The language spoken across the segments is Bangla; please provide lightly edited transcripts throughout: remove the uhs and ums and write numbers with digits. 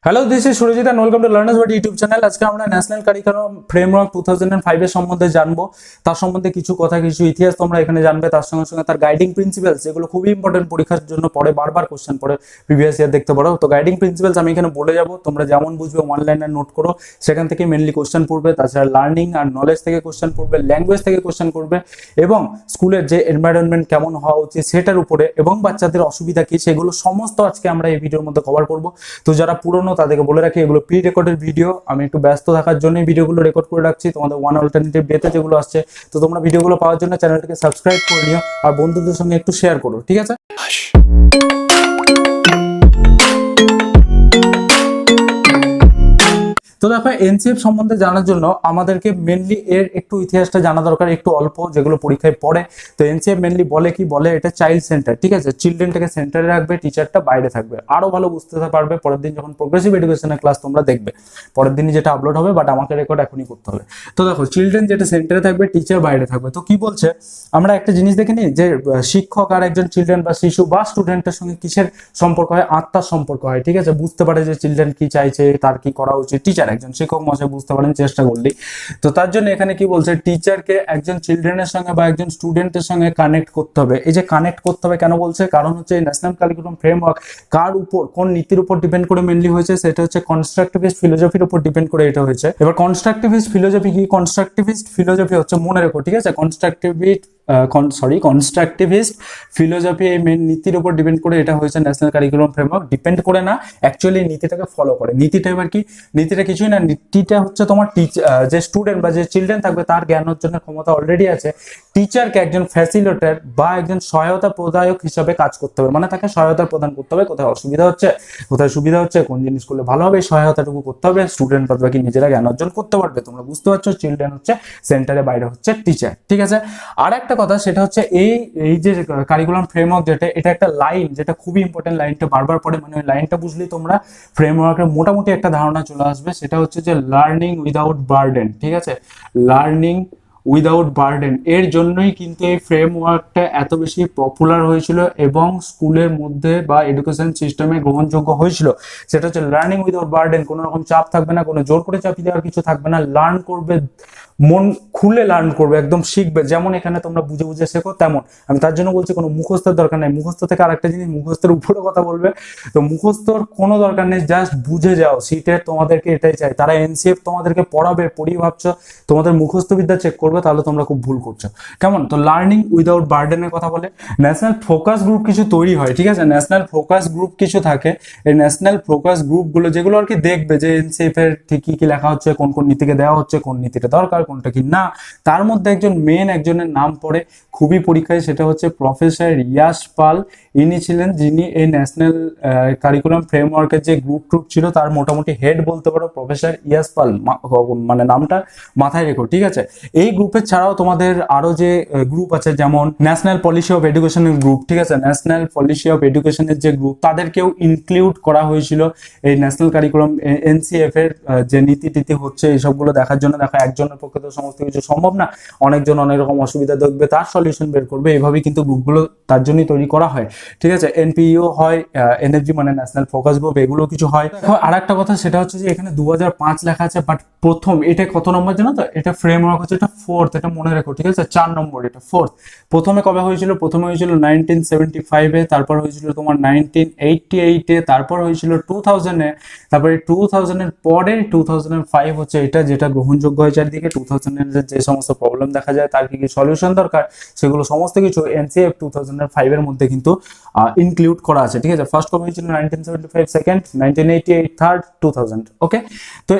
Hello, this is Surjit and welcome to learners but YouTube channel. আজকে আমরা ন্যাশনাল কারিকুলাম ফ্রেমওয়ার্ক 2005 এর সম্বন্ধে জানবো। তার সম্বন্ধে কিছু কথা, কিছু ইতিহাস তোমরা এখানে জানবে। তার সঙ্গে সঙ্গে তার গাইডিং প্রিন্সিপালস, যেগুলো খুবই ইম্পর্টেন্ট, পরীক্ষার জন্য পড়ে, বারবার কোশ্চেন পড়ে, প্রিভিয়াস ইয়ার দেখতে পারো। তো গাইডিং প্রিন্সিপালস আমি এখানে বলে যাবো, তোমরা যেমন বুঝবে ওয়ান লাইনার নোট করো, সেখান থেকে মেনলি কোশ্চেন পড়বে। তাছাড়া লার্নিং আর নলেজ থেকে কোশ্চেন পড়বে, ল্যাঙ্গুয়েজ থেকে কোশ্চেন করবে, এবং স্কুলের যে এনভায়রনমেন্ট কেমন হওয়া উচিত সেটার উপরে, এবং বাচ্চাদের অসুবিধা কি, সেগুলো সমস্ত আজকে আমরা এই ভিডিওর মধ্যে কভার করবো। তো যারা পুরনো তাদেরকে বলে রাখি, এগুলো প্রি রেকর্ডের ভিডিও। আমি একটু ব্যস্ত থাকার জন্য ভিডিওগুলো রেকর্ড করে রাখছি তোমাদের ওয়ান অল্টারনেটিভ ডেতে যেগুলো আসছে। তো তোমরা ভিডিওগুলো পাওয়ার জন্য চ্যানেলটিকে সাবস্ক্রাইব করে নিও আর বন্ধুদের সঙ্গে একটু শেয়ার করো, ঠিক আছে? তো দেখো, এনসিএফ সম্বন্ধে জানার জন্য আমাদেরকে মেনলি এর একটু ইতিহাসটা জানা দরকার, একটু অল্প, যেগুলো পরীক্ষায় পড়ে। তো এনসিএফ মেনলি বলে এটা চাইল্ড সেন্টার, ঠিক আছে? চিলড্রেনটাকে সেন্টারে রাখবে, টিচারটা বাইরে থাকবে। আরো ভালো বুঝতে পারবে পরের দিন যখন প্রোগ্রেসিভ এডুকেশনের ক্লাস তোমরা দেখবে, পরের দিনই যেটা আপলোড হবে, বাট আমাকে রেকর্ড এখনই করতে হবে। তো দেখো, চিলড্রেন যেটা সেন্টারে থাকবে, টিচার বাইরে থাকবে। তো কি বলছে, আমরা একটা জিনিস দেখে নিই যে শিক্ষক আর একজন চিলড্রেন বা শিশু বা স্টুডেন্টের সঙ্গে কিসের সম্পর্ক হয়? আত্মার সম্পর্ক হয়, ঠিক আছে? বুঝতে পারে যে চিলড্রেন কি চাইছে, তার কি করা উচিত। টিচার, একজন শিক্ষক মশাই বুঝতে পারেন চেষ্টা করলেই। তো তার জন্য এখানে কি বলছে, টিচারকে একজন চিলড্রেনের সঙ্গে বা একজন স্টুডেন্টের সঙ্গে কানেক্ট করতে হবে। এই যে কানেক্ট করতে হবে কেন বলছে, কারণ হচ্ছে এই ন্যাশনাল কারিকুলাম ফ্রেমওয়ার্ক কার উপর, কোন নীতির উপর ডিপেন্ড করে মেনলি হয়েছে, সেটা হচ্ছে কনস্ট্রাকটিভিস্ট ফিলোসফির উপর ডিপেন্ড করে এটা হয়েছে। এবার কনস্ট্রাকটিভিস্ট ফিলোসফি কি? কনস্ট্রাকটিভিস্ট ফিলোসফি হচ্ছে, মনে রেখো, ঠিক আছে, কনস্ট্রাকটিভিস্ট ফিলোসফি এই মেন নীতির উপর ডিপেন্ড করে এটা হয়েছে ন্যাশনাল কারিকুলাম ফ্রেমওয়ার্ক। ডিপেন্ড করে না, অ্যাকচুয়ালি নীতিটাকে ফলো করে। নীতিটা এবার কি? নীতিটা কিছুই না, নীতিটা হচ্ছে তোমার যে স্টুডেন্ট বা যে চিলড্রেন থাকবে তার জ্ঞান অর্জনের ক্ষমতা অলরেডি আছে। টিচারকে একজন ফ্যাসিলিটেটর বা একজন সহায়তা প্রদায়ক হিসাবে কাজ করতে হবে, মানে তাকে সহায়তা প্রদান করতে হবে। কোথায় অসুবিধা হচ্ছে, কোথায় সুবিধা হচ্ছে, কোন জিনিস করলে ভালো হবে, সহায়তাটুকু করতে হবে। স্টুডেন্ট বা বাকি নিজেরা জ্ঞান অর্জন করতে পারবে। তোমরা বুঝতে পারছো, চিলড্রেন হচ্ছে সেন্টারে, বাইরে হচ্ছে টিচার, ঠিক আছে? আর একটা কথা, সেটা হচ্ছে এই যে কারিকুলাম ফ্রেমওয়ার্ক যেটা, এটা একটা লাইন, যেটা খুবই ইম্পর্টেন্ট। লাইনটা বারবার পড়ে, মানে ওই লাইনটা বুঝলেই তোমরা ফ্রেমওয়ার্কের মোটামুটি একটা ধারণা চলে আসবে। সেটা হচ্ছে যে লার্নিং উইদাউট বার্ডেন, ঠিক আছে? লার্নিং উইদাউট বার্ডেন, এর জন্যই কিন্তু এই ফ্রেমওয়ার্কটা এত বেশি পপুলার হয়েছিল এবং স্কুলের মধ্যে বা এডুকেশন সিস্টেমে গ্রহণযোগ্য হয়েছিল। সেটা হচ্ছে লার্নিং উইদাউট বার্ডেন, কোনো রকম চাপ থাকবে না, কোনো জোর করে চাপিয়ে দেওয়ার কিছু থাকবে না। লার্ন করবে, মন খুলে লার্ন করবে, একদম শিখবে। যেমন এখানে তোমরা বুঝে বুঝে শেখো তেমন। আমি তার জন্য বলছি, কোনো মুখস্থের দরকার নেই। মুখস্থ থেকে আরেকটা জিনিস, মুখস্থের উপরে কথা বলবে, তো মুখস্থর কোনো দরকার নেই, জাস্ট বুঝে যাও। সিটের তোমাদেরকে এটাই চাই। তারা এনসিএফ তোমাদেরকে পড়াবে, পড়িয়ে ভাবছো তোমাদের মুখস্থ বিদ্যা চেক করবে, তাহলে তোমরা খুব ভুল করছো। কেমন? তো লার্নিং উইদাউট বার্ডেনের কথা বলে। ন্যাশনাল ফোকাস গ্রুপ কিছু তৈরি হয়, ঠিক আছে? ন্যাশনাল ফোকাস গ্রুপ কিছু থাকে। এই ন্যাশনাল ফোকাস গ্রুপগুলো, যেগুলো আর কি দেখবে যে এনসিএফ এর ঠিক কি কি লেখা হচ্ছে, কোন কোন নীতিকে দেওয়া হচ্ছে, কোন নীতিটা দরকার, কোনটা কি না। তার মধ্যে একজনের নাম পড়ে খুবই পরীক্ষায়, সেটা হচ্ছে প্রফেসর ইয়াস পাল। ইনি ছিলেন যিনি এই ন্যাশনাল কারিকুলাম ফ্রেমওয়ার্কের যে গ্রুপ ছিল তার মোটামুটি হেড বলতে পারো, প্রফেসর ইয়াস পাল। মানে নামটা মাথায় রেখো, ঠিক আছে? এই গ্রুপের ছাড়াও তোমাদের আরো যে গ্রুপ আছে, যেমন ন্যাশনাল পলিসি অফ এডুকেশনের গ্রুপ, ঠিক আছে? ন্যাশনাল পলিসি অফ এডুকেশনের যে গ্রুপ, তাদেরকেও ইনক্লুড করা হয়েছিল এই ন্যাশনাল কারিকুলাম এনসিএফ এর যে নীতি টিতি হচ্ছে এইসবগুলো দেখার জন্য। দেখো, একজনের পক্ষে তো সমস্ত কিছু সম্ভব না, অনেকজন অনেক রকম অসুবিধা দেখবে, তার সলিউশন বের করবে। এইভাবেই কিন্তু গ্রুপগুলো তার জন্যই তৈরি করা হয়, ঠিক আছে? এনপিইও হয়, এনএফজি মানে ন্যাশনাল ফোকাস গ্রুপ, এগুলো কিছু হয়। দেখো, আর একটা কথা, সেটা হচ্ছে যে এখানে 2005 লেখা আছে, বাট প্রথম এটা কত নম্বর জানো তো? এটা ফ্রেমওয়ার্ক হচ্ছে, এটা ফোর্থ, এটা মনে রাখো, ঠিক আছে? 4 নম্বর, এটা ফোর্থ। প্রথমে কবে হয়েছিল? প্রথমে হয়েছিল 1975-এ, তারপর হয়েছিল তোমার 1988-এ, তারপর হয়েছিল 2000-এ, তারপরে 2000-এর পরে 2005 হচ্ছে এটা, যেটা গ্রহণযোগ্য হয় চারিদিকে। 2000-এর যে সমস্ত প্রবলেম দেখা যায়, তার কি কি সলিউশন দরকার, সেগুলো সমস্ত কিছু এনসিএফ 2005-এর মধ্যে কিন্তু ইনক্লুড করা আছে, ঠিক আছে? ফার্স্ট কবে হয়েছিল? 1975 সেকেন্ড, 1988 থার্ড, 2000, ওকে? তো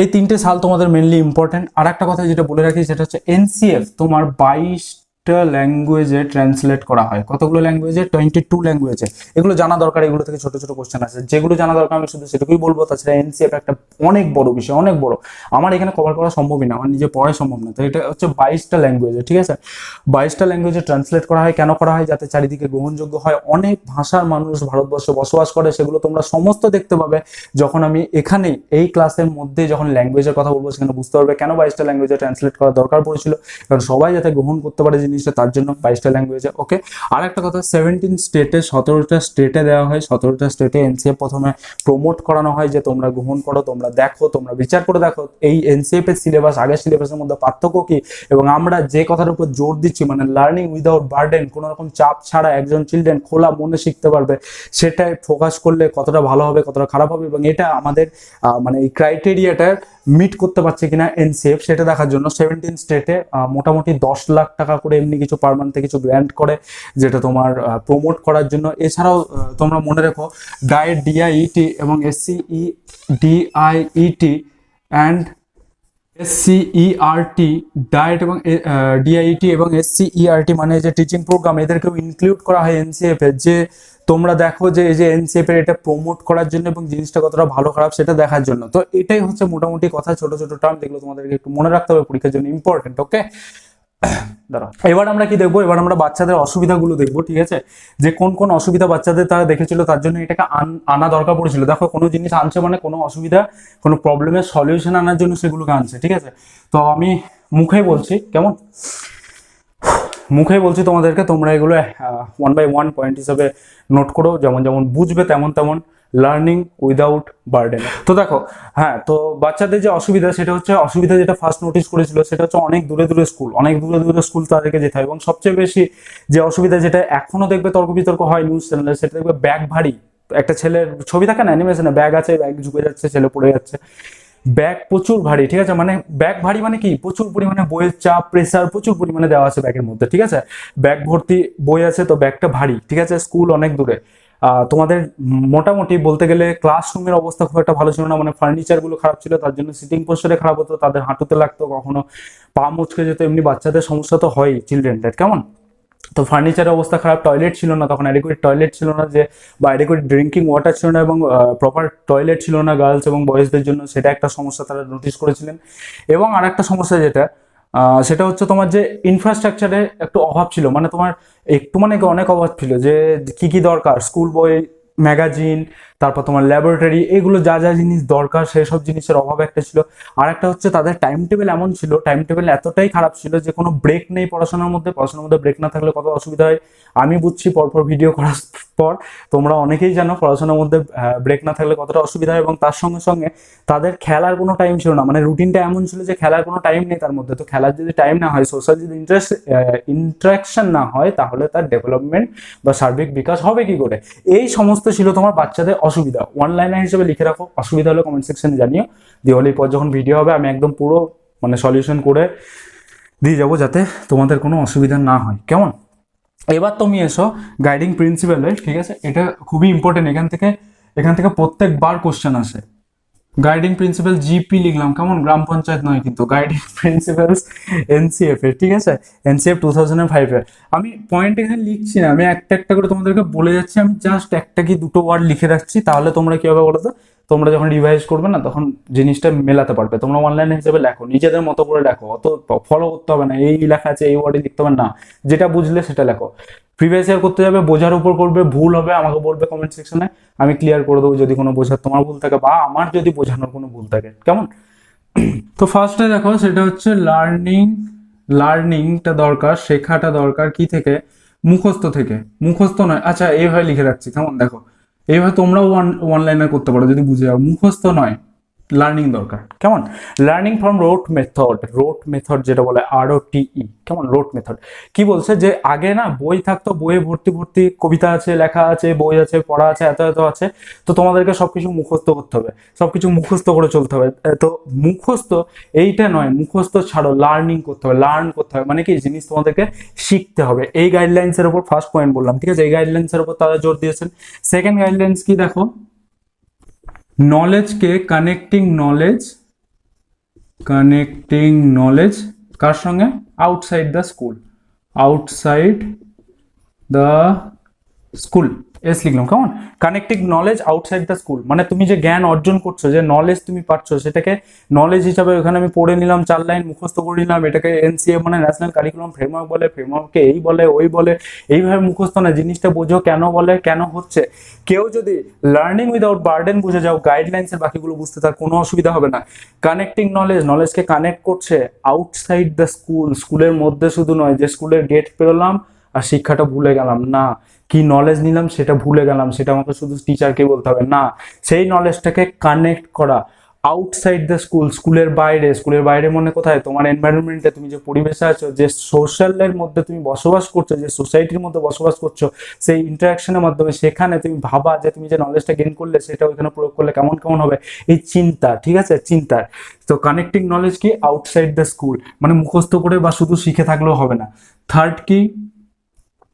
এই তিনটে সাল তোমাদের মেনলি ইম্পর্টেন্ট। আর একটা কথা যেটা বলে রাখি, সেটা হচ্ছে এনসিএফ তোমার 22টা ল্যাঙ্গুয়েজে ট্রান্সলেট করা হয়। কতগুলো ল্যাঙ্গুয়েজে? 22 ল্যাঙ্গুয়েজে। এগুলো জানা দরকার, এগুলো থেকে ছোট ছোট কোশ্চেন আছে, যেগুলো জানা দরকার আমি শুধু সেটুকুই বলবো। তাছাড়া এনসিএফ একটা অনেক বড় বিষয়, অনেক বড়, আমার এখানে কভার করা সম্ভবই না, আমার নিজে পড়াই সম্ভব না। তো এটা হচ্ছে 22টা ল্যাঙ্গুয়েজে, ঠিক আছে? 22টা ল্যাঙ্গুয়েজে ট্রান্সলেট করা হয়। কেন করা হয়? যাতে চারিদিকে গ্রহণযোগ্য হয়। অনেক ভাষার মানুষ ভারতবর্ষে বসবাস করে, সেগুলো তোমরা সমস্ত দেখতে পাবে যখন আমি এখানে এই ক্লাসের মধ্যে যখন ল্যাঙ্গুয়েজের কথা বলবো, সেখানে বুঝতে পারবে কেন 22টা ল্যাঙ্গুয়েজে ট্রান্সলেট করা দরকার পড়েছিল। কারণ সবাই যাতে গ্রহণ করতে পারে জিনিস জিনিসটা, তার জন্য 22টা ল্যাঙ্গুয়েজে। ওকে, আর একটা কথা, 17 স্টেটে 17টা স্টেটে দেওয়া হয়, 17টা স্টেটে এনসিএফ প্রথমে প্রমোট করানো হয় যে তোমরা গ্রহণ করো, তোমরা দেখো, তোমরা বিচার করে দেখো এই এনসিএফ এর সিলেবাস আগের সিলেবাসের মধ্যে পার্থক্য কি, এবং আমরা যে কথার উপর জোর দিচ্ছি মানে লার্নিং উইদাউট বার্ডেন, কোনো রকম চাপ ছাড়া একজন চিলড্রেন খোলা মনে শিখতে পারবে, সেটাই ফোকাস করলে কতটা ভালো হবে কতটা খারাপ হবে, এবং এটা আমাদের মানে এই ক্রাইটেরিয়াটা মিট করতে পারছে কিনা এনসিএফ সেটা দেখার জন্য 17 স্টেটে মোটামুটি 10 লাখ টাকা করে এমনি কিছু পার মান্থে কিছু গ্র্যান্ট করে, যেটা তোমার প্রমোট করার জন্য। এছাড়াও তোমরা মনে রেখো ডায়েট ডিআইইটি এবং এসসিই ডিআইইটি অ্যান্ড এসসিইআরটি, ডায়েট এবং ডিআইইটি এবং এসসিইআরটি মানে যে টিচিং প্রোগ্রাম, এদেরকেও ইনক্লুড করা হয় এনসিএফ এর, যে তোমরা দেখো যে এই যে এনসিএফ এর এটা প্রমোট করার জন্য এবং জিনিসটা কতটা ভালো খারাপ সেটা দেখার জন্য। তো এটাই হচ্ছে মোটামুটি কথা, ছোট ছোট টার্ম যেগুলো তোমাদেরকে একটু মনে রাখতে হবে পরীক্ষার জন্য ইম্পর্টেন্ট। ওকে, দাঁড়াও, এবার আমরা কি দেখবো, এবার আমরা বাচ্চাদের অসুবিধাগুলো দেখবো, ঠিক আছে, যে কোন কোন অসুবিধা বাচ্চাদের তারা দেখেছিল, তার জন্য এটাকে আনা দরকার পড়েছিল। দেখো কোনো জিনিস আনছে মানে কোনো অসুবিধা, কোনো প্রবলেমের সলিউশন আনার জন্য সেগুলোকে আনছে, ঠিক আছে। তো আমি মুখেই বলছি, কেমন, মুখেই বলছি তোমাদেরকে, তোমরা এগুলো 1 বাই 1 পয়েন্ট হিসাবে নোট করো, যেমন যেমন বুঝবে তেমন তেমন। Learning without burden. তো দেখো, হ্যাঁ, তো বাচ্চাদের যে অসুবিধা সেটা হচ্ছে, অসুবিধা যেটা ফার্স্ট নোটিস করেছিল সেটা হচ্ছে অনেক দূরে দূরে স্কুল, অনেক দূরে দূরে স্কুল তাদেরকে যেতে হয়, এবং সবচেয়ে বেশি যে অসুবিধা, যেটা এখনো দেখবে তর্ক বিতর্ক হয় নিউজ চ্যানেলে, সেটা দেখবে ব্যাগ ভারী। একটা ছেলের ছবি থাকে না অ্যানিমেশনে, ব্যাগ আছে, ব্যাগ ঝুঁকে যাচ্ছে, ছেলে পড়ে যাচ্ছে, ব্যাগ প্রচুর ভারী, ঠিক আছে। মানে ব্যাগ ভারী মানে কি, প্রচুর পরিমাণে বইয়ের চাপ প্রেসার প্রচুর পরিমাণে দেওয়া আছে ব্যাগের মধ্যে, ঠিক আছে। ব্যাগ ভর্তি বই আছে তো ব্যাগটা ভারী, ঠিক আছে। স্কুল অনেক দূরে, তোমাদের মোটামুটি বলতে গেলে ক্লাসরুমের অবস্থা খুব একটা ভালো ছিল না, মানে ফার্নিচার গুলো খারাপ ছিল, তার জন্য সিটিং পোস্টারে খারাপ হতো, তাদের হাঁটুতে লাগতো, কখনো পা মুচকে যেত, এমনি বাচ্চাদের সমস্যা তো হয় চিলড্রেনদের, কেমন। তো ফার্নিচারের অবস্থা খারাপ, টয়লেট ছিল না তখন, অ্যাডিকুয়েট টয়লেট ছিল না, যে বা অ্যাডিকুয়েট ড্রিঙ্কিং ওয়াটার ছিল না, এবং প্রপার টয়লেট ছিল না গার্লস এবং বয়েজদের জন্য, সেটা একটা সমস্যা তারা নোটিস করেছিলেন। এবং আর একটা সমস্যা যেটা, সেটা হচ্ছে তোমার যে ইনফ্রাস্ট্রাকচারে একটু অভাব ছিল, মানে তোমার একটু মানে অনেক অভাব ছিল, যে কি কি দরকার, স্কুল বই, ম্যাগাজিন, তারপর তোমার ল্যাবরেটরি, এগুলো যা যা জিনিস দরকার সেই সব জিনিসের অভাব একটা ছিল। আর একটা হচ্ছে তাদের টাইম টেবিল এমন ছিল, টাইম টেবিল এতটাই খারাপ ছিল যে কোনো ব্রেক নেই পড়াশোনার মধ্যে, পড়াশোনার মধ্যে ব্রেক না থাকলে কত অসুবিধা হয় আমি বুঝছি পরপর ভিডিও করার পর, তোমরা অনেকেই জানো পড়াশোনার মধ্যে ব্রেক না থাকলে কতটা অসুবিধা হয়। এবং তার সঙ্গে সঙ্গে তাদের খেলার কোনো টাইম ছিল না, মানে রুটিনটা এমন ছিল যে খেলার কোনো টাইম নেই তার মধ্যে। তো খেলার যদি টাইম না হয়, সোশ্যাল যদি ইন্টারাকশন না হয়, তাহলে তার ডেভেলপমেন্ট বা সার্বিক বিকাশ হবে কি করে। এই সমস্ত ছিল তোমার বাচ্চাদের অসুবিধা, ওয়ান লাইনার হিসেবে লিখে রাখো। অসুবিধা হলে কমেন্ট সেকশনে জানিও, দিওয়ালির পর যখন ভিডিও হবে আমি একদম পুরো মানে সলিউশন করে দিয়ে যাবো, যাতে তোমাদের কোনো অসুবিধা না হয়, কেমন। এবার তুমি এসো গাইডিং প্রিন্সিপালে, ঠিক আছে, এটা খুবই ইম্পর্টেন্ট, এখান থেকে প্রত্যেকবার কোশ্চেন আসে। গাইডিং প্রিন্সিপাল জিপি লিখলাম, কেমন, গ্রাম পঞ্চায়েত নয় কিন্তু, গাইডিং প্রিন্সিপালস এনসিএফ এর, ঠিক আছে, এনসিএফ 2005 এর। আমি পয়েন্ট এখানে লিখছি না, আমি একটা একটা করে তোমাদেরকে বলে যাচ্ছি, আমি জাস্ট একটা কি দুটো ওয়ার্ড লিখে রাখছি, তাহলে তোমরা কি হবে বলো তো, তোমরা যখন রিভাইজ করবে না তখন জিনিসটা মেলাতে পারবে। তোমরা অনলাইন হিসেবে লেখো, নিজেদের মতো করে লেখো, অত ফলো করতে হবে না, এই লেখা আছে এই ওয়ার্ডে লিখতে হবে না, যেটা বুঝলে সেটা লেখো। প্রিভিয়াস ইয়ার করতে যাবে, বোঝার উপর করবে, ভুল হবে আমাকে বলবে কমেন্ট সেকশনে, আমি ক্লিয়ার করে দেবো যদি কোনো বোঝার তোমার ভুল থাকে বা আমার যদি বোঝানোর কোনো ভুল থাকে, কেমন। তো ফার্স্টে দেখো, সেটা হচ্ছে লার্নিংটা দরকার, শেখাটা দরকার কি থেকে, মুখস্থ থেকে, মুখস্থ নয়। আচ্ছা এইভাবে লিখে রাখছি, কেমন, দেখো এইভাবে তোমরাও ওয়ান লাইনার করতে পারো যদি বুঝে যাও, মুখস্থ নয়, লার্নিং দরকার, কেমন। লার্নিং ফ্রম রোট মেথড যেটা বলে ROTE, কেমন, রোট মেথড কি বলছে, যে আগে না বই থাকতো, বইয়ে ভর্তি ভর্তি কবিতা আছে, লেখা আছে, বই আছে, পড়া আছে, এত এত আছে, তো তোমাদেরকে সবকিছু মুখস্থ করতে হবে, সবকিছু মুখস্থ করে চলতে হবে। তো মুখস্থ এইটা নয়, মুখস্থ ছাড়ো, লার্নিং করতে হবে, লার্ন করতে হবে, মানে কি জিনিস তোমাদেরকে শিখতে হবে। এই গাইডলাইন্সের উপর ফার্স্ট পয়েন্ট বললাম, ঠিক আছে, এই গাইডলাইন্সের উপর তারা জোর দিয়েছেন। সেকেন্ড গাইডলাইন্স কি দেখো, নলেজকে কানেক্টিং নলেজ কার সঙ্গে, আউটসাইড দ্য স্কুল এস লিখলাম। কেমন? Connecting knowledge outside the school, মানে তুমি যে জ্ঞান অর্জন করছো, যে নলেজ তুমি পাচ্ছ, সেটাকে নলেজ হিসাবে ওখানে আমি পড়ে নিলাম, 4 লাইন মুখস্থ করে নিলাম, এটাকে এনসিএ মানে ন্যাশনাল কারিকুলাম ফ্রেমওয়ার্ক বলে, ফ্রেমওয়ার্ককে এই বলে ওই বলে, এইভাবে মুখস্থ না, জিনিসটা বোঝো কেন বলে কেন হচ্ছে। কেউ যদি লার্নিং উইদাউট বার্ডেন বুঝে যাও, গাইডলাইন্স এর বাকিগুলো বুঝতে তার কোনো অসুবিধা হবে না। কানেক্টিং নলেজ, নলেজকে কানেক্ট করছে আউটসাইড দ্য স্কুল, স্কুলের মধ্যে শুধু নয়, যে স্কুলের গেট পেরোলাম আর শিক্ষাটা ভুলে গেলাম না, কি নলেজ নিলাম সেটা ভুলে গেলাম, সেটা আমাকে শুধু টিচারকে বলতে হবে না, সেই নলেজটাকে কানেক্ট করা আউটসাইড দ্য স্কুল, স্কুলের বাইরে। স্কুলের বাইরে মনে কোথায়? তোমার এনভায়রনমেন্টে, তুমি যে পরিবেশে আছো, যে সোশ্যালের মধ্যে তুমি বসবাস করছো, যে সোসাইটির মধ্যে বসবাস করছো, সেই ইন্টারাকশনের মাধ্যমে সেখানে তুমি ভাবা যে তুমি যে নলেজটা গেইন করলে সেটা ওইখানে প্রয়োগ করলে কেমন কেমন হবে, এই চিন্তা, ঠিক আছে, চিন্তার। তো কানেক্টিং নলেজ কি? আউটসাইড দ্য স্কুল, মানে মুখস্থ করে বা শুধু শিখে থাকলেও হবে না। থার্ড কি?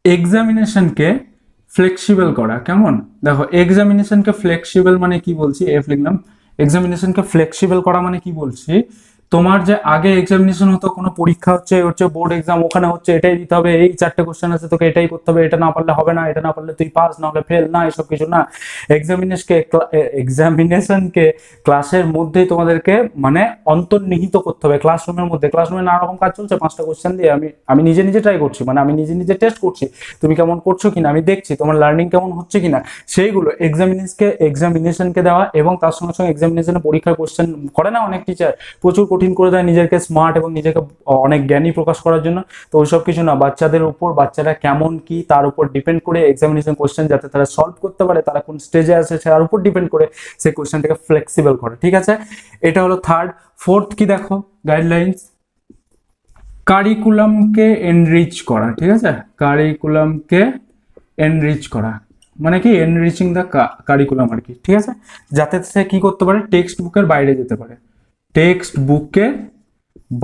এক্সামিনেশনকে ফ্লেক্সিবল করা। কেমন? দেখো, এক্সামিনেশনকে ফ্লেক্সিবল মানে কি বলছি, এফ লিখলাম। এক্সামিনেশনকে ফ্লেক্সিবল করা মানে কি বলছি, তোমার যে আগে এক্সামিনেশন হতো, কোনো পরীক্ষা হচ্ছে বোর্ড এক্সাম, ওখানে হচ্ছে এটাই দিতে হবে, এই 4টে কোশ্চেন আছে, তোকে এটাই করতে হবে, এটা না পারলে হবে না, এটা না পারলে তুই পাস, না হলে ফেল, না, এসব কিছু না। এক্সামিনেশনকে ক্লাসের মধ্যেই তোমাদেরকে মানে অন্তর্নিহিত করতে হবে, ক্লাসরুমের মধ্যে। ক্লাসরুমে নানা রকম কাজ চলছে, 5টা কোশ্চেন দিয়ে আমি নিজে নিজে ট্রাই করছি, মানে আমি নিজে নিজে টেস্ট করছি, তুমি কেমন করছো কিনা আমি দেখছি, তোমার লার্নিং কেমন হচ্ছে কিনা, সেইগুলো এক্সামিনেশনকে দেওয়া। এবং তার সঙ্গে সঙ্গে এক্সামিনেশনে পরীক্ষার কোশ্চেন করে না অনেক টিচার, প্রচুর কঠিন করে দেয় নিজেকে স্মার্ট এবং নিজেকে অনেক জ্ঞানী প্রকাশ করার জন্য। তো ওইসব কিছু না, বাচ্চাদের উপর, বাচ্চারা কেমন কি তার উপর ডিপেন্ড করে এক্সামিনেশন কোশ্চেন যাতে তারা সলভ করতে পারে, তারা কোন স্টেজে আছে তার উপর ডিপেন্ড করে সেই কোশ্চেনটাকে ফ্লেক্সিবল করে, ঠিক আছে। এটা হলো থার্ড। ফোর্থ কি? দেখো, গাইডলাইন্স, কারিকুলামকে এনরিচ করা, ঠিক আছে, কারিকুলামকে এনরিচ করা মানে কি? এনরিচিং দ্য কারিকুলাম আর কি, ঠিক আছে, যাতে সে কি করতে পারে, টেক্সট বুকের বাইরে যেতে পারে, টেক্সট বুকের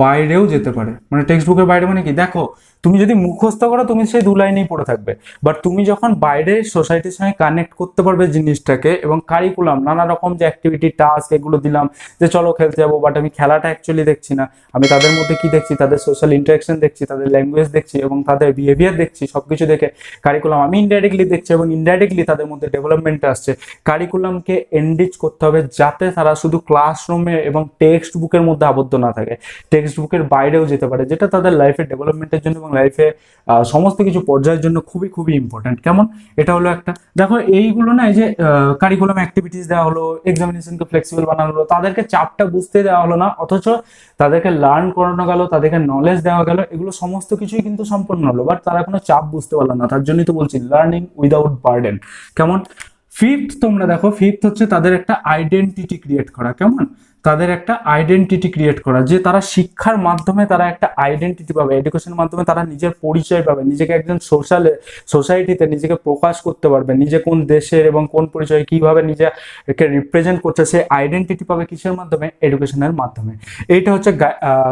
বাইরেও যেতে পারে। মানে টেক্সট বুকের বাইরে মানে কি? দেখো, তুমি যদি মুখস্থ করো তুমি সেই 2 লাইনেই পড়ে থাকবে, বাট তুমি যখন বাইরে সোসাইটির সঙ্গে কানেক্ট করতে পারবে জিনিসটাকে, এবং কারিকুলাম নানা রকম যে অ্যাক্টিভিটি টাস্ক এগুলো দিলাম, যে চলো খেলতে যাবো, বাট আমি খেলাটা অ্যাকচুয়ালি দেখছি না, আমি তাদের মধ্যে কি দেখছি, তাদের সোশ্যাল ইন্টারাকশন দেখছি, তাদের ল্যাঙ্গুয়েজ দেখছি এবং তাদের বিহেভিয়ার দেখছি, সবকিছু দেখে কারিকুলাম আমি ইনডাইরেক্টলি দেখছি এবং ইনডাইরেক্টলি তাদের মধ্যে ডেভেলপমেন্ট আসছে। কারিকুলামকে এনরিচ করতে হবে যাতে তারা শুধু ক্লাসরুমে এবং টেক্সট বুকের মধ্যে আবদ্ধ না থাকে, টেক্সট বুকের বাইরেও যেতে পারে, যেটা তাদের লাইফের ডেভেলপমেন্টের জন্য এবং লাইফে সমস্ত কিছু পর্যায়ের জন্য খুবই খুবই ইম্পর্টেন্ট। কেমন? এটা হলো একটা। দেখো, এইগুলো না, এই যে কারিকুলাম অ্যাক্টিভিটিস দেওয়া হলো, এক্সামিনেশনকে ফ্লেক্সিবল বানানো হলো, তাদেরকে চাপটা বুঝতে দেওয়া হলো না, অথচ তাদেরকে লার্ন করানো গেল, তাদেরকে নলেজ দেওয়া গেল, এগুলো সমস্ত কিছুই কিন্তু সম্পন্ন হলো, বাট তারা কোনো চাপ বুঝতে পারলো না। তার জন্যই তো বলছি লার্নিং উইদাউট বার্ডেন। কেমন? ফিফথ, তোমরা দেখো, ফিফথ হচ্ছে তাদের একটা আইডেন্টিটি ক্রিয়েট করা। কেমন? তাদের একটা আইডেন্টিটি ক্রিয়েট করা, যে তারা শিক্ষার মাধ্যমে তারা একটা আইডেন্টিটি পাবে, এডুকেশনের মাধ্যমে তারা নিজের পরিচয় পাবে, নিজেকে একজন সোসাইটিতে নিজেকে প্রকাশ করতে পারবে, নিজে কোন দেশের এবং কোন পরিচয় কিভাবে নিজেকে রিপ্রেজেন্ট করছে, সে আইডেন্টিটি পাবে কিসের মাধ্যমে? এডুকেশনের মাধ্যমে। এইটা হচ্ছে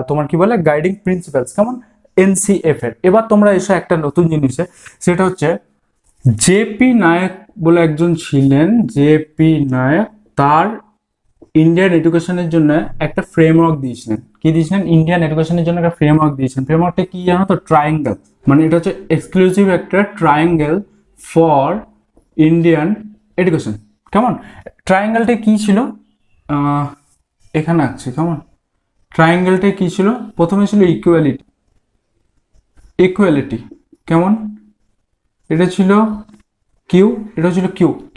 তোমার কি বলে গাইডিং প্রিন্সিপালস। কেমন? এনসিএফ এর। এবার তোমরা এসো একটা নতুন জিনিসে, সেটা হচ্ছে জেপি নায়ক বলে একজন ছিলেন, জেপি নায়ক, তার ইন্ডিয়ান এডুকেশনের জন্য একটা ফ্রেমওয়ার্ক দিয়েছিলেন। কি দিয়েছিলেন? ইন্ডিয়ান এডুকেশনের জন্য একটা ফ্রেমওয়ার্ক দিয়েছেন। ফ্রেমওয়ার্কটা কি জানো তো? ট্রায়াঙ্গেল, মানে এটা হচ্ছে এক্সক্লুসিভ একটা ট্রায়াঙ্গেল ফর ইন্ডিয়ান এডুকেশন। কেমন? ট্রায়াঙ্গেলটা কি ছিল? এখানে আছে। কেমন? ট্রায়াঙ্গেলটা কি ছিল? প্রথমে ছিল ইকুয়ালিটি। কেমন? এটা ছিল কিউ, এটা ছিল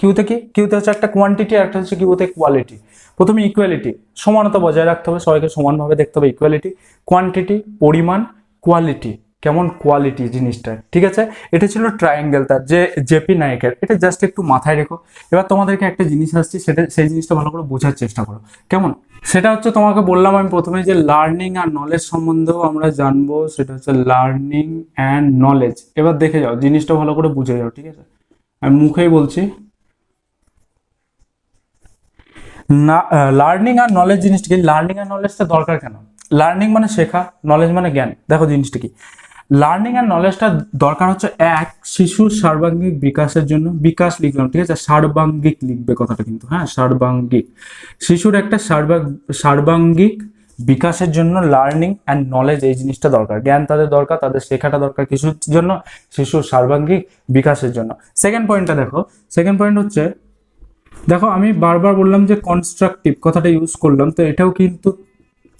কিউতে কি? কিউতে হচ্ছে একটা কোয়ান্টিটি আর একটা হচ্ছে কিউতে কোয়ালিটি। প্রথমে ইকুয়ালিটি, সমানতা বজায় রাখতে হবে, সবাইকে সমানভাবে দেখতে হবে, ইকুয়ালিটি। কোয়ান্টিটি পরিমাণ, কোয়ালিটি কেমন? কোয়ালিটি জিনিসটা, ঠিক আছে। এটা ছিল ট্রায়াঙ্গেল তার, যে জেপি নায়কের। এটা জাস্ট একটু মাথায় রেখো। এবার তোমাদেরকে একটা জিনিস আসছে, সেই জিনিসটা ভালো করে বোঝার চেষ্টা করো। কেমন? সেটা হচ্ছে, তোমাকে বললাম আমি প্রথমে যে লার্নিং আর নলেজ সম্বন্ধেও আমরা জানবো, সেটা হচ্ছে লার্নিং অ্যান্ড নলেজ। এবার দেখে যাও, জিনিসটা ভালো করে বুঝে যাও, ঠিক আছে। আমি মুখেই বলছি না। লার্নিং আর নলেজ জিনিসটা কি? লার্নিং আর নলেজটা দরকার কেন? লার্নিং মানে শেখা, নলেজ মানে জ্ঞান। দেখো জিনিসটা কি, লার্নিং আর নলেজটা দরকার হচ্ছে এক, শিশুর সর্বাঙ্গিক বিকাশের জন্য। বিকাশ লিখলাম, ঠিক আছে, সর্বাঙ্গিক লিখবে কথাটা কিন্তু, হ্যাঁ, সর্বাঙ্গিক। শিশুর একটা সর্বাঙ্গিক বিকাশের জন্য লার্নিং অ্যান্ড নলেজ এই জিনিসটা দরকার, জ্ঞান তাদের দরকার, তাদের শেখাটা দরকার কিছুর জন্য, শিশুর সার্বাঙ্গিক বিকাশের জন্য। সেকেন্ড পয়েন্টটা দেখো, সেকেন্ড পয়েন্ট হচ্ছে, দেখো আমি বারবার বললাম যে কনস্ট্রাকটিভ কথাটা ইউজ করলাম, তো এটাও কিন্তু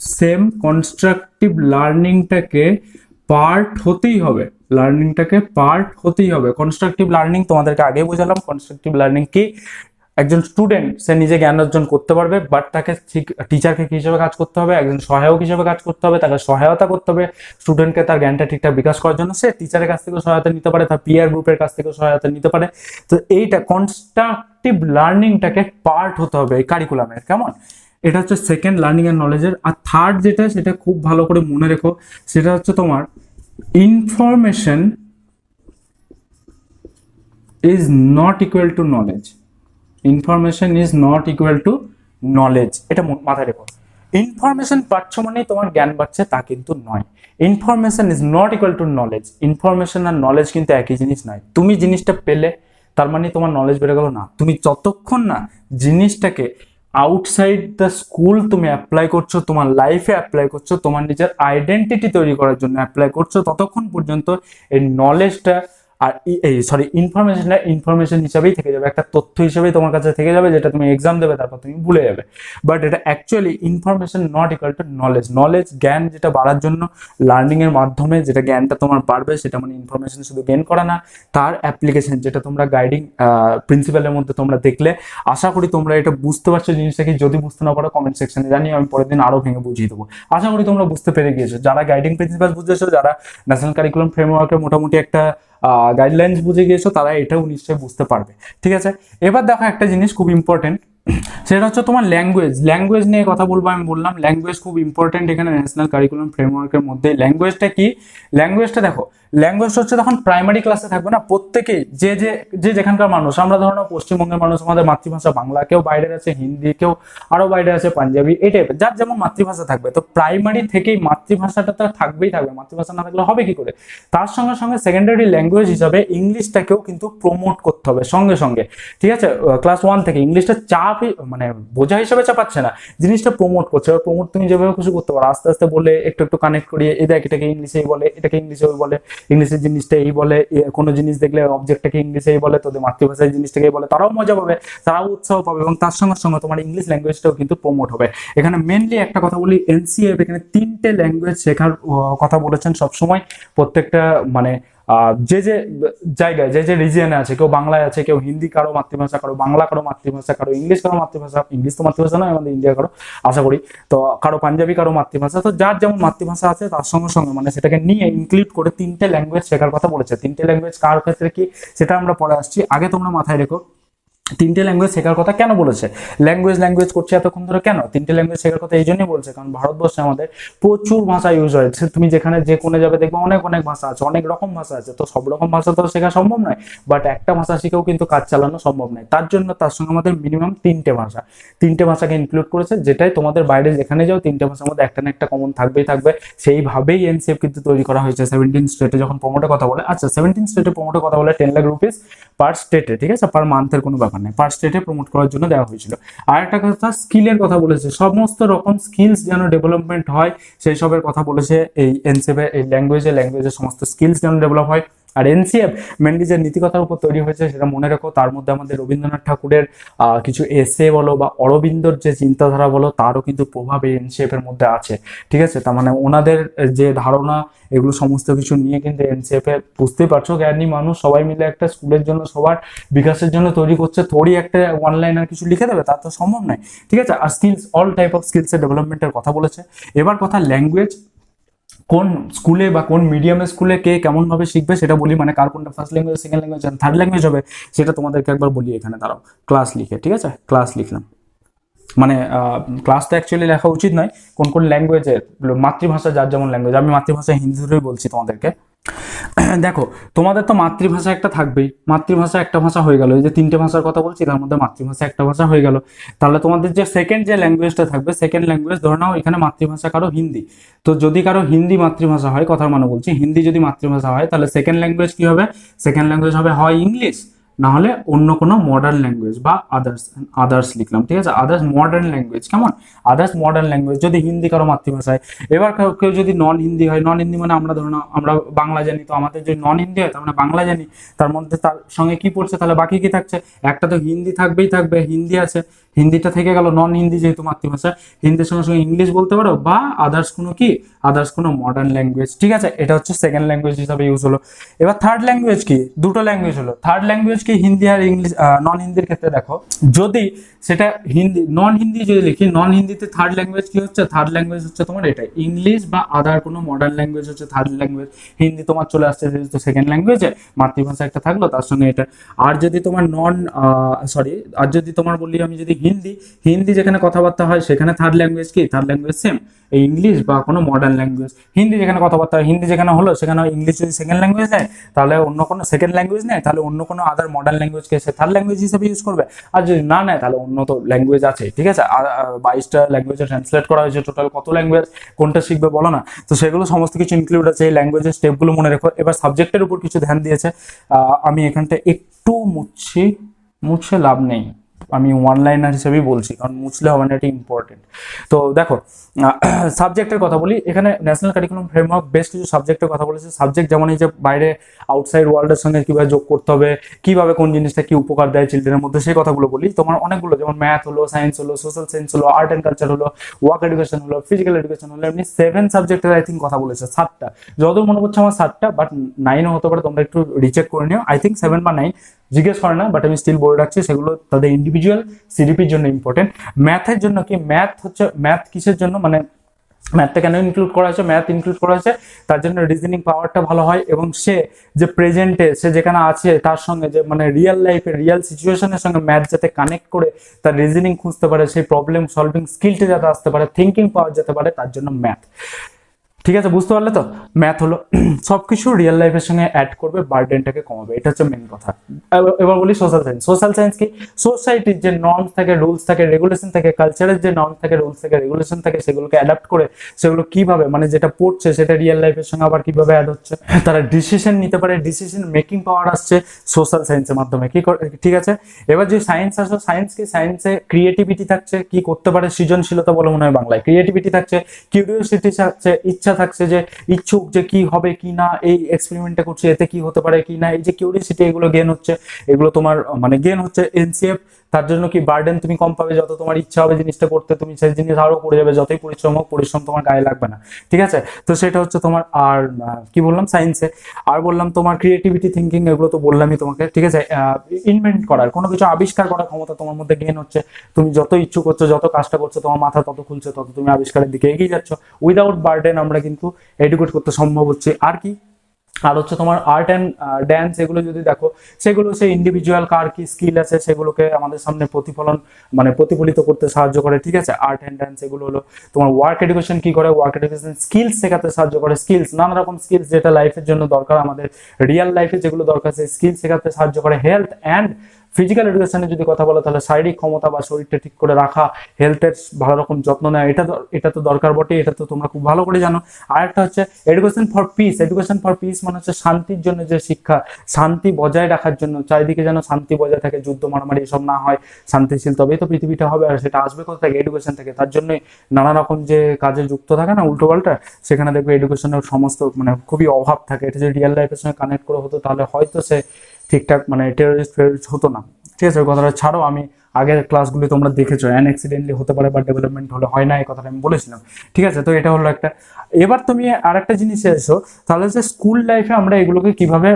সেম, কনস্ট্রাকটিভ লার্নিংটাকে পার্ট হতেই হবে, লার্নিংটাকে পার্ট হতেই হবে। কনস্ট্রাকটিভ লার্নিং তোমাদেরকে আগে বোঝালাম, কনস্ট্রাকটিভ লার্নিং কি, একজন স্টুডেন্ট সে নিজে জ্ঞান অর্জন করতে পারবে, বাট তাকে ঠিক টিচারকে কি হিসেবে কাজ করতে হবে, একজন সহায়ক হিসেবে কাজ করতে হবে, তাকে সহায়তা করতে হবে স্টুডেন্টকে তার জ্ঞানটা ঠিকঠাক বিকাশ করার জন্য। সে টিচারের কাছ থেকেও সহায়তা নিতে পারে, তার পিয়ার গ্রুপের কাছ থেকেও সহায়তা নিতে পারে। তো এইটা কনস্ট্রাকটিভ লার্নিংটাকে পার্ট হতে হবে এই কারিকুলামের, কেমন? এটা হচ্ছে সেকেন্ড, লার্নিং অ্যান্ড নলেজের। আর থার্ড যেটা, সেটা খুব ভালো করে মনে রেখো, সেটা হচ্ছে তোমার information is not equal to knowledge. Information is not equal to knowledge, এটা মাথায় রেখো। ইনফরমেশন পাচ্ছ মানে তোমার জ্ঞান বাড়ছে তা কিন্তু নয়। Information is not equal to knowledge. Information আর নলেজ কিন্তু একই জিনিস নয়। তুমি জিনিসটা পেলে তার মানে তোমার নলেজ বেড়ে গেল না। তুমি যতক্ষণ না জিনিসটাকে আউটসাইড দ্য স্কুল তুমি অ্যাপ্লাই করছো, তোমার লাইফে অ্যাপ্লাই করছো, তোমার নিজের আইডেন্টিটি তৈরি করার জন্য অ্যাপ্লাই করছো, ততক্ষণ পর্যন্ত এই নলেজটা আর এই ইনফরমেশনটা ইনফরমেশন হিসাবেই থেকে যাবে, একটা তথ্য হিসেবেই তোমার কাছে থেকে যাবে, যেটা তুমি এক্সাম দেবে তারপর তুমি ভুলে যাবে। বাট এটা actually information not equal to knowledge. Knowledge জ্ঞান যেটা বাড়ার জন্য লার্নিং এর মাধ্যমে যেটা জ্ঞানটা তোমার বাড়বে, সেটা মানে ইনফরমেশন শুধু গেইন করা না, তার অ্যাপ্লিকেশন যেটা তোমরা গাইডিং প্রিন্সিপালের মধ্যে তোমরা দেখলে। আশা করি তোমরা এটা বুঝতে পারছো জিনিসটাকে। যদি বুঝতে না পারো কমেন্ট সেকশনে জানিয়ে আমি পরের দিন আরো ভেঙে বুঝিয়ে দেবো। আশা করি তোমরা বুঝতে পেরে গিয়েছো। যারা গাইডিং প্রিন্সিপাল বুঝেছো, যারা ন্যাশনাল কারিকুলাম ফ্রেমওয়ার্কের মোটামুটি একটা গাইডলাইন্স বুঝে গিয়েছো, তারা এটাও নিশ্চয়ই বুঝতে পারবে। ঠিক আছে, এবার দেখো একটা জিনিস খুব ইম্পর্টেন্ট, সেটা হচ্ছে তোমার ল্যাঙ্গুয়েজ। ল্যাঙ্গুয়েজ নিয়ে কথা বলবো। আমি বললাম ল্যাঙ্গুয়েজ খুব ইম্পর্টেন্ট এখানে ন্যাশনাল কারিকুলাম ফ্রেমওয়ার্কের মধ্যে। ল্যাঙ্গুয়েজটা কি? ল্যাঙ্গুয়েজটা দেখো, ল্যাঙ্গুয়েজটা হচ্ছে তখন প্রাইমারি ক্লাসে থাকবে না, প্রত্যেকেই যে যে যে যেখানকার মানুষ, আমরা ধরো পশ্চিমবঙ্গের মানুষ, আমাদের মাতৃভাষা বাংলা, কেউ বাইরে আছে হিন্দি, কেউ আরো বাইরে আছে পাঞ্জাবি, এই টাইপের যার যেমন মাতৃভাষা থাকবে। তো প্রাইমারি থেকেই মাতৃভাষাটা তো থাকবেই থাকবে, মাতৃভাষা না থাকলে হবে কি করে? তার সঙ্গে সঙ্গে সেকেন্ডারি ল্যাঙ্গুয়েজ হিসাবে ইংলিশটাকেও কিন্তু প্রমোট করতে হবে সঙ্গে সঙ্গে। ঠিক আছে, ক্লাস 1 থেকে ইংলিশটা চাপ মানে বোঝা হিসেবে চাপাচ্ছে না, জিনিসটা প্রমোট করছে। প্রমোট তুমি যেভাবে খুশি করতে পারো, আস্তে আস্তে বলে একটু একটু কানেক্ট করিয়ে, এই দেখ এটাকে ইংলিশেই বলে, এটাকে ইংলিশেই বলে, ইংলিশের জিনিসটা এই বলে, কোনো জিনিস দেখলে অবজেক্টটাকে ইংলিশেই বলে, তোদের মাতৃভাষায় জিনিসটাকেই বলে, তারাও মজা পাবে, তারাও উৎসাহ পাবে, এবং তার সঙ্গে সঙ্গে তোমার ইংলিশ ল্যাঙ্গুয়েজটাও কিন্তু প্রমোট হবে। এখানে মেনলি একটা কথা বলি, এনসিএফ এখানে 3টে ল্যাঙ্গুয়েজ শেখার কথা বলেছেন সবসময়। প্রত্যেকটা মানে যে যে জায়গায় যে যে রিজিয়নে আছে, কেউ বাংলায় আছে, কেউ হিন্দি কারো মাতৃভাষা, কারো বাংলা কারো মাতৃভাষা, কারো ইংলিশ কারো মাতৃভাষা, ইংলিশ তো মাতৃভাষা নয় আমাদের ইন্ডিয়া কারো, আশা করি, তো কারো পাঞ্জাবি কারো মাতৃভাষা। তো যার যেমন মাতৃভাষা আছে তার সঙ্গে সঙ্গে মানে সেটাকে নিয়ে ইনক্লুড করে 3টে ল্যাঙ্গুয়েজ শেখার কথা বলেছে। 3টে ল্যাঙ্গুয়েজ কার ক্ষেত্রে কি সেটা আমরা পরে আসছি, আগে তোমরা মাথায় রেখো 3টে ল্যাঙ্গুয়েজ শেখার কথা কেন বলেছে। ল্যাঙ্গুয়েজ করছে এতক্ষণ ধরে কেন? 3টে ল্যাঙ্গুয়েজ শেখার কথা এই জন্যই বলছে, কারণ ভারতবর্ষে আমাদের প্রচুর ভাষা ইউজ হয়। তুমি যেখানে যে কোণে যাবে দেখবে অনেক অনেক ভাষা আছে, অনেক রকম ভাষা আছে। তো সব রকম ভাষা তো শেখা সম্ভব নয়, বাট একটা ভাষা শিখেও কিন্তু কাজ চালানো সম্ভব নয়। তার জন্য তার সঙ্গে আমাদের মিনিমাম 3টে ভাষাকে ইনক্লুড করেছে, যেটাই তোমাদের বাইরে যেখানে যাও 3টে ভাষার মধ্যে একটা না একটা কমন থাকবেই থাকবে। সেইভাবেই এনসিএফ কিন্তু তৈরি করা হয়েছে। 17 স্টেটে যখন প্রমোটের কথা বলে, আচ্ছা 17 স্টেটে প্রমোটের কথা বলে 10 লাখ রুপিস পার স্টেটে, ঠিক আছে, পার মান্থের কোনো ব্যাপার নেই, পার স্টেটে প্রমোট করার জন্য দেওয়া হয়েছিল। আর একটা কথা স্কিলের কথা বলেছে, সমস্ত রকম স্কিলস যেন ডেভেলপমেন্ট হয় সেই সবের কথা বলেছে এই এনসিএফ এই ল্যাঙ্গুয়েজের সমস্ত স্কিলস যেন ডেভেলপ হয়। আর এনসিএফ মেনলি যে নীতিকথার উপর তৈরি হয়েছে সেটা মনে রাখো, তার মধ্যে আমাদের রবীন্দ্রনাথ ঠাকুরের কিছু এসে বলো বা অরবিন্দর যে চিন্তাধারা বলো, তারও কিন্তু প্রভাব এই এনসিএফ এর মধ্যে আছে। ঠিক আছে, তার মানে ওনাদের যে ধারণা, এগুলো সমস্ত কিছু নিয়ে কিন্তু এনসিএফ এ, বুঝতেই পারছো জ্ঞানী মানুষ সবাই মিলে একটা স্কুলের জন্য সবার বিকাশের জন্য তৈরি করছে, থোড়ি একটা ওয়ান লাইনার কিছু লিখে দেবে, তা তো সম্ভব নয়। ঠিক আছে, আর স্কিলস, অল টাইপ অফ স্কিলসের ডেভেলপমেন্টের কথা বলেছে। এবার কথা ল্যাঙ্গুয়েজ কোন স্কুলে বা কোন মিডিয়ামের স্কুলে কে কেমন ভাবে শিখবে সেটা বলি, মানে কার কোনটা first language, second language, third language হবে সেটা তোমাদেরকে একবার বলি। এখানে দাঁড়াও, ক্লাস লিখে, ঠিক আছে, ক্লাস লিখলাম, মানে ক্লাসটা অ্যাকচুয়ালি লেখা উচিত নয়, কোন কোন ল্যাঙ্গুয়েজের মাতৃভাষা যার যেমন ল্যাঙ্গুয়েজ, আমি মাতৃভাষা হিন্দি ধরেই বলছি তোমাদেরকে। দেখো তোমাদের তো মাতৃভাষা একটা থাকবেই, মাতৃভাষা একটা ভাষা হয়ে গেল, এই যে 3টে ভাষার কথা বলছি তার মধ্যে মাতৃভাষা একটা ভাষা হয়ে গেল। তাহলে তোমাদের যে সেকেন্ড যে ল্যাঙ্গুয়েজটা থাকবে, সেকেন্ড ল্যাঙ্গুয়েজ ধরে নাও এখানে মাতৃভাষা কারো হিন্দি, তো যদি কারো হিন্দি মাতৃভাষা হয়, কথার মানে বলছি হিন্দি যদি মাতৃভাষা হয়, তাহলে সেকেন্ড ল্যাঙ্গুয়েজ কি হবে? সেকেন্ড ল্যাঙ্গুয়েজ হবে হয় ইংলিশ, না হলে অন্য কোনো মডার্ন ল্যাঙ্গুয়েজ বা আদার্স লিখলাম, ঠিক আছে, আদার্স মডার্ন ল্যাঙ্গুয়েজ, কেমন, আদার্স মডার্ন ল্যাঙ্গুয়েজ। যদি হিন্দি কারো মাতৃভাষায়, এবার কেউ যদি নন হিন্দি হয়, নন হিন্দি মানে আমরা ধরো না আমরা বাংলা জানি, তো আমাদের যদি নন হিন্দি হয় তার মানে বাংলা জানি, তার মধ্যে তার সঙ্গে কি পড়ছে, তাহলে বাকি কি থাকছে, একটা তো হিন্দি থাকবেই থাকবে, হিন্দি আছে, হিন্দিটা থেকে গেল, নন হিন্দি যেহেতু মাতৃভাষা, হিন্দির সঙ্গে সঙ্গে ইংলিশ বলতে পারো বা আদার্স কোনো মডার্ন ল্যাঙ্গুয়েজ, ঠিক আছে, এটা হচ্ছে সেকেন্ড ল্যাঙ্গুয়েজ হিসাবে ইউজ হলো। এবার থার্ড ল্যাঙ্গুয়েজ কি, দুটো ল্যাঙ্গুয়েজ হলো, থার্ড ল্যাঙ্গুয়েজ কি হিন্দি আর ইংলিশ, নন হিন্দির ক্ষেত্রে দেখো, যদি সেটা হিন্দি নন হিন্দি যদি লিখি, নন হিন্দিতে থার্ড ল্যাঙ্গুয়েজ কি হচ্ছে, থার্ড ল্যাঙ্গুয়েজ হচ্ছে তোমার এটা ইংলিশ বা আদার কোনো মডার্ন ল্যাঙ্গুয়েজ হচ্ছে থার্ড ল্যাঙ্গুয়েজ। হিন্দি তোমার চলে আসছে যেহেতু সেকেন্ড ল্যাঙ্গুয়েজে, মাতৃভাষা একটা থাকলো তার সঙ্গে এটা। আর যদি তোমার আর যদি তোমার বলি আমি, যদি হিন্দি যেখানে কথাবার্তা হয় সেখানে থার্ড ল্যাঙ্গুয়েজ কি, থার্ড ল্যাঙ্গুয়েজ সেম ইংলিশ বা কোনো মডার্ন ল্যাঙ্গুয়েজ। হিন্দি যেখানে কথাবার্তা হয়, হিন্দি যেখানে হলো সেখানে ইংলিশ যদি সেকেন্ড ল্যাঙ্গুয়েজ নেয়, তাহলে অন্য কোনো সেকেন্ড ল্যাঙ্গুয়েজ নেয়, তাহলে অন্য কোনো আদার মডার্ন ল্যাঙ্গুয়েজকে সে থার্ড ল্যাঙ্গুয়েজ হিসেবে ইউজ করবে। আর যদি না নেয় তাহলে অন্য তো ল্যাঙ্গুয়েজ আছে, ঠিক আছে, 22টা ল্যাঙ্গুয়েজে ট্রান্সলেট করা হয়েছে, টোটাল কত ল্যাঙ্গুয়েজ, কোনটা শিখবে বলো না, তো সেগুলো সমস্ত কিছু ইনক্লুড আছে, এই ল্যাঙ্গুয়েজের স্টেপগুলো মনে রেখো। এবার সাবজেক্টের উপর কিছু ধ্যান দিয়েছে, আমি এখানটা একটু মুছে লাভ নেই, আমি ওয়ান লাইনার হিসেবেই বলছি, কারণ মুছলে হবে না, এটা ইম্পর্টেন্ট। তো দেখো সাবজেক্টের কথা বলি, এখানে ন্যাশনাল কারিকুলাম ফ্রেমওয়ার্ক বেশ কিছু সাবজেক্টের কথা বলেছে। সাবজেক্ট যেমন এই যে বাইরে আউটসাইড ওয়ার্ল্ডের সঙ্গে কিভাবে যোগ করতে হবে, কিভাবে কোন জিনিসটা কি উপকার দেয় চিলড্রেনের মধ্যে, সেই কথাগুলো বলি। তোমার অনেকগুলো, যেমন ম্যাথ হলো, সায়েন্স হলো, সোশ্যাল সায়েন্স হলো, আর্ট অ্যান্ড কালচার হলো, ওয়ার্ক এডুকেশন হলো, ফিজিক্যাল এডুকেশন হলো, এমনি 7 সাবজেক্টের আই থিঙ্ক কথা বলেছে, 7টা যতদূর মনে করছে আমার 7টা, বাট 9ও হতে পারে, তোমরা একটু রিচেক করে নিও। আই থিঙ্ক 7 বা 9 জিজ্ঞেস করে না, বাট আমি স্টিল বলে রাখছি, সেগুলো তাদের ইন্ডিভিজুয়াল সিডিপির জন্য ইম্পর্টেন্ট। ম্যাথের জন্য কি, ম্যাথ কিসের জন্য, মানে ম্যাথটা কেন ইনক্লুড করা হয়েছে, ম্যাথ ইনক্লুড করা হয়েছে তার জন্য রিজনিং পাওয়ারটা ভালো হয়, এবং সে যে প্রেজেন্টে সে যেখানে আছে তার সঙ্গে যে মানে রিয়েল লাইফে রিয়েল সিচুয়েশনের সঙ্গে ম্যাথ যাতে কানেক্ট করে তার রিজনিং খুঁজতে পারে, সেই প্রবলেম সলভিং স্কিলটা যাতে আসতে পারে, থিঙ্কিং পাওয়ার যেতে পারে, তার জন্য ম্যাথ, ঠিক আছে, বুঝতে পারলে তো। ম্যাথ হলো সবকিছু রিয়েল লাইফের সঙ্গে অ্যাড করবে, বার্ডেনটাকে কমাবে, এটা হচ্ছে মেন কথা। এবার বলি সোশ্যাল সায়েন্স কি, সোসাইটির যে নর্মস থাকে, রুলস থাকে, রেগুলেশন থাকে, কালচারের যে নর্মস থাকে, রুলস থাকে, রেগুলেশন থাকে, সেগুলোকে অ্যাডাপ্ট করে সেগুলো কিভাবে মানে যেটা পড়ছে সেটা রিয়েল লাইফের সঙ্গে আবার কিভাবে অ্যাড হচ্ছে, তারা ডিসিশন নিতে পারে, ডিসিশন মেকিং পাওয়ার আসছে সোশ্যাল সায়েন্সের মাধ্যমে, ঠিক আছে। এবার যে সায়েন্স আসো, সায়েন্সে ক্রিয়েটিভিটি থাকছে, কি করতে পারে, সৃজনশীলতা বলে মনে হয় বাংলায়, ক্রিয়েটিভিটি থাকছে, কিউরিওসিটি থাকছে, ইচ্ছা থাকছে, যে ইচ্ছুক যে কি হবে কি না, এই এক্সপেরিমেন্টটা করছে এতে কি হতে পারে কি না, এই যে কিউরিওসিটি, এগুলো গেন হচ্ছে, এগুলো তোমার মানে গেন হচ্ছে এনসিএফ। তার জন্য কি বার্ডেন তুমি কম পাবে, যত তোমার ইচ্ছা হবে জিনিসটা করতে, তুমি সেই জিনিস আরো করে যাবে, যতই পরিশ্রম হোক, পরিশ্রম তোমার গায়ে লাগবে না, ঠিক আছে। তো সেটা হচ্ছে তোমার, আর কি বললাম সায়েন্সে, আর বললাম তোমার ক্রিয়েটিভিটি, থিঙ্কিং, এগুলো তো বললামই তোমাকে, ঠিক আছে। ইনভেন্ট করার, কোনো কিছু আবিষ্কার করার ক্ষমতা তোমার মধ্যে গেন হচ্ছে, তুমি যত ইচ্ছুক হচ্ছে, যত কাজটা করছো, তোমার মাথা তত খুলছে, তত তুমি আবিষ্কারের দিকে এগিয়ে যাচ্ছ। উইদাউট বার্ডেন আমরা কিন্তু এডুকেট করতে সম্ভব হচ্ছে। আর কি, আর হচ্ছে তোমার আর্ট অ্যান্ড ড্যান্স, এগুলো যদি দেখো, সেগুলো সেই ইন্ডিভিজুয়াল কার কি স্কিল আছে সেগুলোকে আমাদের সামনে প্রতিফলিত করতে সাহায্য করে, ঠিক আছে। আর্ট অ্যান্ড ড্যান্স এগুলো হলো তোমার। ওয়ার্ক এডুকেশন কি করে, ওয়ার্ক এডুকেশন স্কিলস শেখাতে সাহায্য করে, স্কিলস, নানা রকম স্কিলস যেটা লাইফের জন্য দরকার, আমাদের রিয়েল লাইফে যেগুলো দরকার, সেই স্কিল শেখাতে সাহায্য করে। হেলথ অ্যান্ড ফিজিক্যাল এডুকেশনে যদি কথা বলো, তাহলে শারীরিক ক্ষমতা বা শরীরটা ঠিক করে রাখা, হেলথের ভালো রকম যত্ন নেওয়া, এটা তো দরকার বটে, এটা তো তোমরা খুব ভালো করে জানো। আর একটা হচ্ছে এডুকেশন ফর পিস মানে হচ্ছে শান্তির জন্য যে শিক্ষা, শান্তি বজায় রাখার জন্য, চারিদিকে যেন শান্তি বজায় থাকে, যুদ্ধ মারামারি এসব না হয়, শান্তিশীল, তবেই তো পৃথিবীটা হবে, আর সেটা আসবে কোথা থেকে, এডুকেশন থেকে। তার জন্যই নানা রকম যে কাজে যুক্ত থাকে না উল্টো পাল্টা, সেখানে দেখবে এডুকেশনের সমস্ত মানে খুবই অভাব থাকে। এটা যদি রিয়েল লাইফের সঙ্গে কানেক্ট করে হতো, তাহলে হয়তো সে ঠিকঠাক মানে টেরোরিস্ট হতো না, ঠিক আছে। ওই কথাটা ছাড়ো, আমি আগের ক্লাসগুলি তোমরা দেখেছো, অ্যাক্সিডেন্টলি হতে পারে বা ডেভেলপমেন্ট হলে হয় না, এই কথাটা আমি বলেছিলাম, ঠিক আছে। তো এটা হলো একটা। এবার তুমি আর একটা জিনিসে এসো, তাহলে যে স্কুল লাইফে আমরা এগুলোকে কিভাবে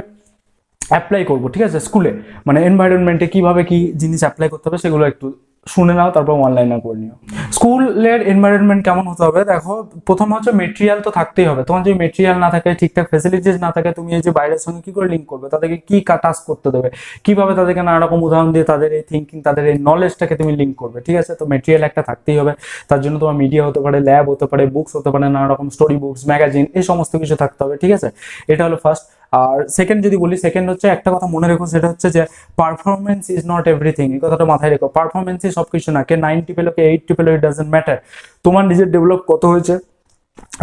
অ্যাপ্লাই করবো, ঠিক আছে, স্কুলে মানে এনভায়রনমেন্টে কিভাবে কি জিনিস অ্যাপ্লাই করতে হবে সেগুলো একটু শুনে নাও, তারপর অনলাইনে করে নিও। স্কুলের এনভায়রনমেন্ট কেমন হতে হবে দেখো, প্রথম হচ্ছে মেটেরিয়াল তো থাকতেই হবে। তোমার যদি মেটেরিয়াল না থাকে, ঠিকঠাক ফ্যাসিলিটিস না থাকে, তুমি এই যে বাইরের সঙ্গে কি করে লিঙ্ক করবে, তাদেরকে কি টাস্ক করতে দেবে, কিভাবে তাদেরকে নানা রকম উদাহরণ দিয়ে তাদের এই থিঙ্কিং, তাদের এই নলেজটাকে তুমি লিঙ্ক করবে, ঠিক আছে। তো মেটেরিয়াল একটা থাকতেই হবে, তার জন্য তোমার মিডিয়া হতে পারে, ল্যাব হতে পারে, বুকস হতে পারে, নানা রকম স্টোরি বুকস, ম্যাগাজিন, এই সমস্ত কিছু থাকতে হবে, ঠিক আছে। এটা হলো ফার্স্ট। আর সেকেন্ড যদি বলি, সেকেন্ড হচ্ছে একটা কথা মনে রেখো, সেটা হচ্ছে যে পারফরমেন্স ইজ নট এভরিথিং, এই কথাটা মাথায় রেখো। পারফরমেন্সই সবকিছু না, কে 90 পেলো কে 80 পেলো, ইট ডাজন্ট ম্যাটার। তোমার নিজের ডেভেলপ কত হয়েছে,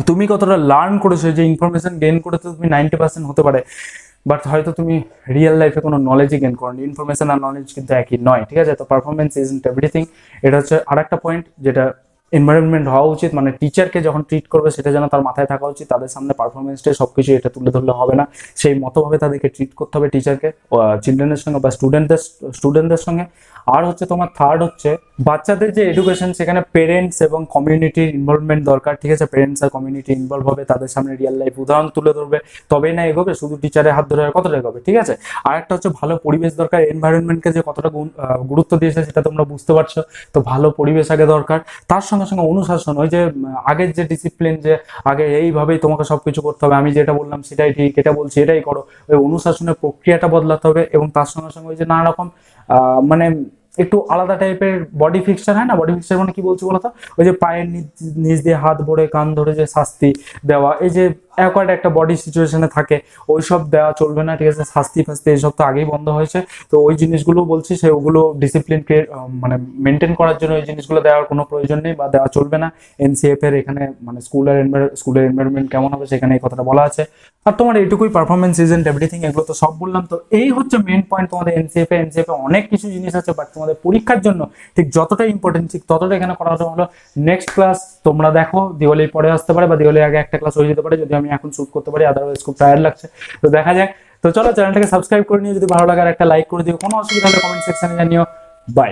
তুমি কতটা লার্ন করেছো, যে ইনফরমেশন গেইন করে তো তুমি 90% হতে পারে, বাট হয়তো তুমি রিয়েল লাইফে কোনো নলেজই গেন করো, ইনফরমেশন আর নলেজ কিন্তু একই নয়, ঠিক আছে? তো পারফরমেন্স ইজ ইন্ট এভরিথিং, এটা হচ্ছে আর একটা পয়েন্ট যেটা এনভায়রনমেন্ট হওয়া উচিত, মানে টিচারকে যখন ট্রিট করবে সেটা যেন তার মাথায় থাকা উচিত, তাদের সামনে পারফরমেন্সটাই সবকিছু এটা তুলে ধরলে হবে না, সেই মতোভাবে তাদেরকে ট্রিট করতে হবে টিচারকে চিলড্রেনের সঙ্গে বা স্টুডেন্টদের সঙ্গে। আর হচ্ছে তোমার থার্ড হচ্ছে বাচ্চাদের যে এডুকেশন, সেখানে পেরেন্টস এবং কমিউনিটির ইনভলভমেন্ট দরকার, ঠিক আছে? পেরেন্টস আর কমিউনিটি ইনভলভ হবে, তাদের সামনে রিয়েল লাইফ উদাহরণ তুলে ধরবে, তবেই না এগোবে, শুধু টিচারের হাত ধরে আর কতটা এগোবে, ঠিক আছে? আর একটা হচ্ছে ভালো পরিবেশ দরকার, এনভায়রনমেন্টকে যে কতটা গুরুত্ব দিয়েছে সেটা তোমরা বুঝতে পারছো, তো ভালো পরিবেশ আগে দরকার। তার সঙ্গে সঙ্গে অনুশাসন, ওই যে আগের যে ডিসিপ্লিন, যে আগে এইভাবেই তোমাকে সবকিছু করতে হবে, আমি যেটা বললাম সেটাই ঠিক, এটা বলছি এটাই করো, ওই অনুশাসনের প্রক্রিয়াটা বদলাতে হবে। এবং তার সঙ্গে সঙ্গে ওই যে নানা রকম মানে একটু আলাদা টাইপের বডি ফিক্সচার হয় না, বডি ফিক্সচার মানে কি বলছি বলতো, ওই যে পায়ের নিচ দিয়ে হাত ভরে কান ধরে যে শাস্তি দেওয়া, এই যে অ্যাকোয়ার্ড একটা বডি সিচুয়েশনে থাকে, ওইসব দেওয়া চলবে না, ঠিক আছে? শাস্তি ফাস্তি এইসব তো আগেই বন্ধ হয়েছে, তো ওই জিনিসগুলো বলছি সেগুলো ডিসিপ্লিন মানে মেনটেন করার জন্য এই জিনিসগুলো দেওয়ার কোনো প্রয়োজন নেই বা দেওয়া চলবে না। এনসিএফ এর এখানে মানে স্কুলের এনভায়রনমেন্ট কেমন হবে সেখানে এই কথাটা বলা আছে। আর তোমার এইটুকুই, পারফরমেন্স ইজেন্ট এভরিথিং, এগুলো তো সব বললাম। তো এই হচ্ছে মেইন পয়েন্ট তোমাদের এনসিএফ এ অনেক কিছু জিনিস আছে, বাট তোমাদের পরীক্ষার জন্য ঠিক যতটা ইম্পর্টেন্ট ঠিক ততটা এখানে করা হলো। নেক্সট ক্লাস তোমরা দেখো দিওয়ালির পরে আসতে পারে বা দিওয়ালির আগে একটা ক্লাস হয়ে যেতে পারে, যদি আমি এখন শুট করতে পারি, আদারওয়াইজ খুব টায়ার্ড লাগছে, তো দেখা যাক। তো চলো চ্যানেলটাকে সাবস্ক্রাইব করে নিও, যদি ভালো লাগে আর একটা লাইক করে দিও, কোনো অসুবিধা হলে কমেন্ট সেকশনে জানিও। বাই।